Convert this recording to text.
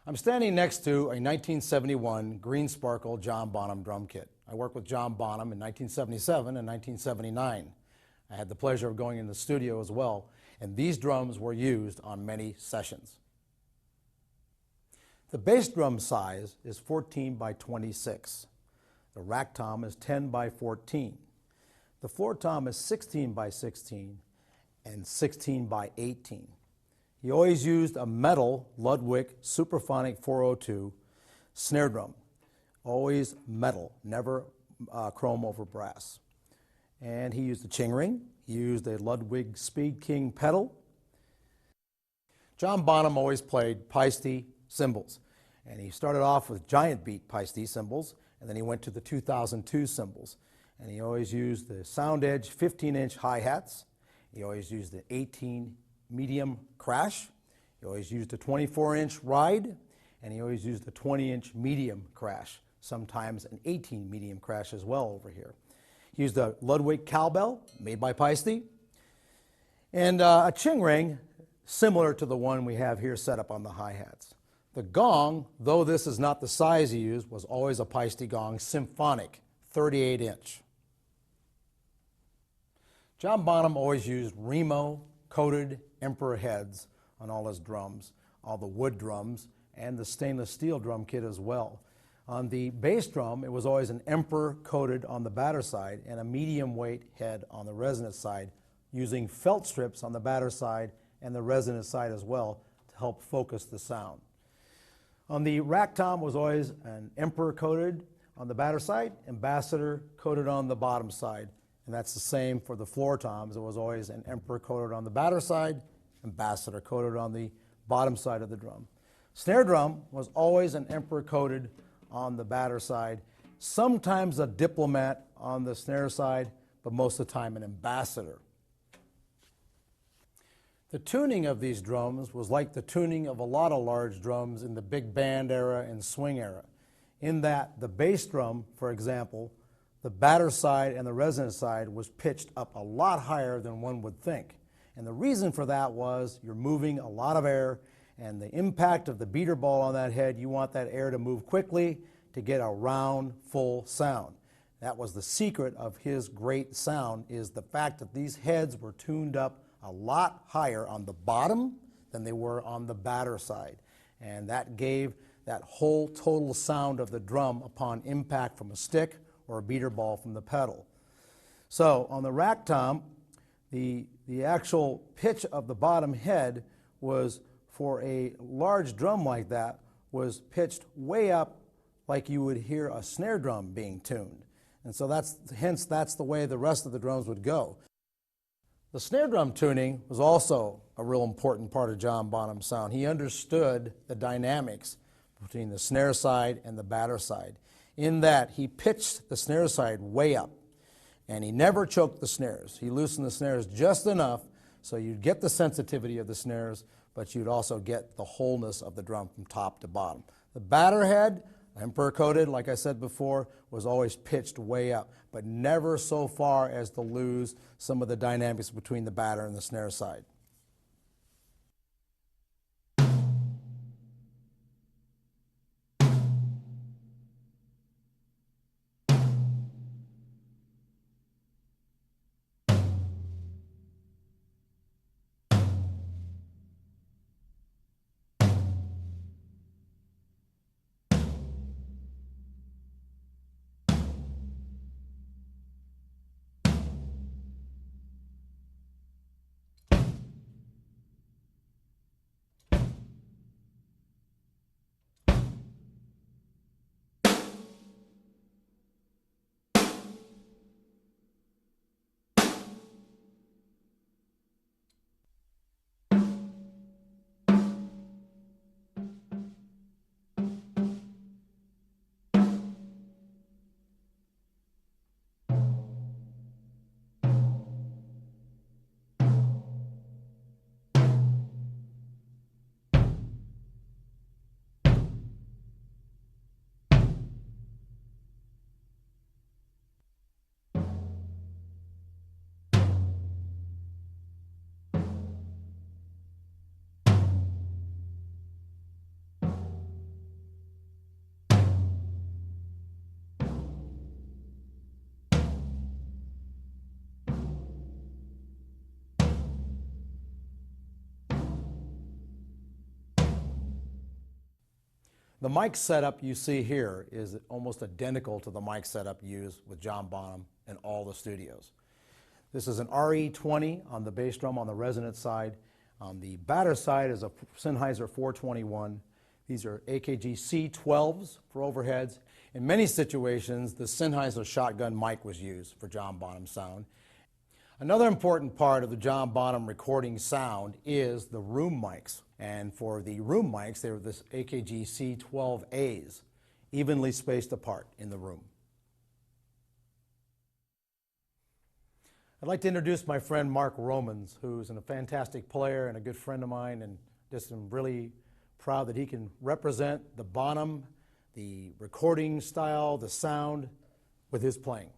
I'm standing next to a 1971 green sparkle John Bonham drum kit. I worked with John Bonham in 1977 and 1979. I had the pleasure of going in the studio as well, and these drums were used on many sessions. The bass drum size is 14 by 26. The rack tom is 10 by 14. The floor tom is 16 by 16 and 16 by 18. He always used a metal Ludwig Superphonic 402 snare drum. Always metal, never chrome over brass. And he used a ching ring. He used a Ludwig Speed King pedal. John Bonham always played Paiste cymbals. And he started off with giant beat Paiste cymbals, and then he went to the 2002 cymbals. And he always used the Sound Edge 15-inch hi-hats. He always used the 18 medium crash. He always used a 24-inch ride, and he always used a 20-inch medium crash, sometimes an 18 medium crash as well over here. He used a Ludwig cowbell made by Paiste, and a ching ring similar to the one we have here set up on the hi-hats. The gong, though this is not the size he used, was always a Paiste gong, symphonic, 38-inch. John Bonham always used Remo coated Emperor heads on all his drums, all the wood drums, and the stainless steel drum kit as well. On the bass drum, it was always an Emperor coated on the batter side and a medium weight head on the resonant side, using felt strips on the batter side and the resonant side as well to help focus the sound. On the rack tom was always an Emperor coated on the batter side, Ambassador coated on the bottom side. And that's the same for the floor toms. It was always an Emperor coated on the batter side, Ambassador coated on the bottom side of the drum. Snare drum was always an Emperor coated on the batter side, sometimes a Diplomat on the snare side, but most of the time an Ambassador. The tuning of these drums was like the tuning of a lot of large drums in the big band era and swing era, in that the bass drum, for example, the batter side and the resonant side was pitched up a lot higher than one would think. And the reason for that was you're moving a lot of air, and the impact of the beater ball on that head, you want that air to move quickly to get a round, full sound. That was the secret of his great sound, is the fact that these heads were tuned up a lot higher on the bottom than they were on the batter side. And that gave that whole total sound of the drum upon impact from a stick or a beater ball from the pedal. So on the rack tom, the actual pitch of the bottom head was, for a large drum like that, was pitched way up like you would hear a snare drum being tuned. And so hence that's the way the rest of the drums would go. The snare drum tuning was also a real important part of John Bonham's sound. He understood the dynamics between the snare side and the batter side, in that he pitched the snare side way up, and he never choked the snares. He loosened the snares just enough so you'd get the sensitivity of the snares, but you'd also get the wholeness of the drum from top to bottom. The batter head, Emperor coated, like I said before, was always pitched way up, but never so far as to lose some of the dynamics between the batter and the snare side. The mic setup you see here is almost identical to the mic setup used with John Bonham in all the studios. This is an RE20 on the bass drum on the resonant side. On the batter side is a Sennheiser 421. These are AKG C12s for overheads. In many situations, the Sennheiser shotgun mic was used for John Bonham's sound. Another important part of the John Bonham recording sound is the room mics. And for the room mics, they were this AKG C12As, evenly spaced apart in the room. I'd like to introduce my friend Mark Romans, who's a fantastic player and a good friend of mine, and just am really proud that he can represent the Bonham, the recording style, the sound with his playing.